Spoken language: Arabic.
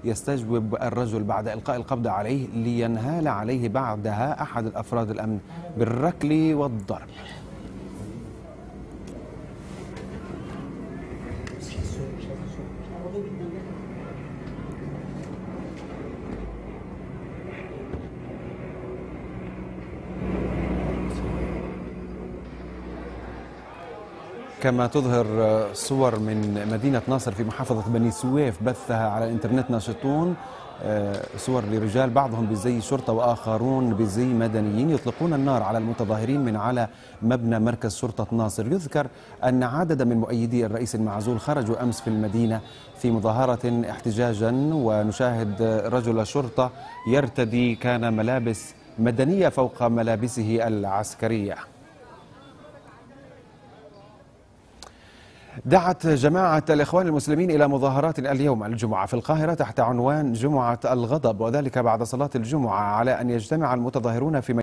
يستجوب الرجل بعد إلقاء القبض عليه لينهال عليه بعدها أحد الأفراد الأمن بالركل والضرب. كما تظهر صور من مدينة ناصر في محافظة بني سويف بثها على الإنترنت ناشطون، صور لرجال بعضهم بزي شرطة وآخرون بزي مدنيين يطلقون النار على المتظاهرين من على مبنى مركز شرطة ناصر. يذكر أن عدد من مؤيدي الرئيس المعزول خرجوا أمس في المدينة في مظاهرة احتجاجا، ونشاهد رجل شرطة يرتدي كان ملابس مدنية فوق ملابسه العسكرية. دعت جماعة الإخوان المسلمين إلى مظاهرات اليوم الجمعة في القاهرة تحت عنوان جمعة الغضب، وذلك بعد صلاة الجمعة، على أن يجتمع المتظاهرون في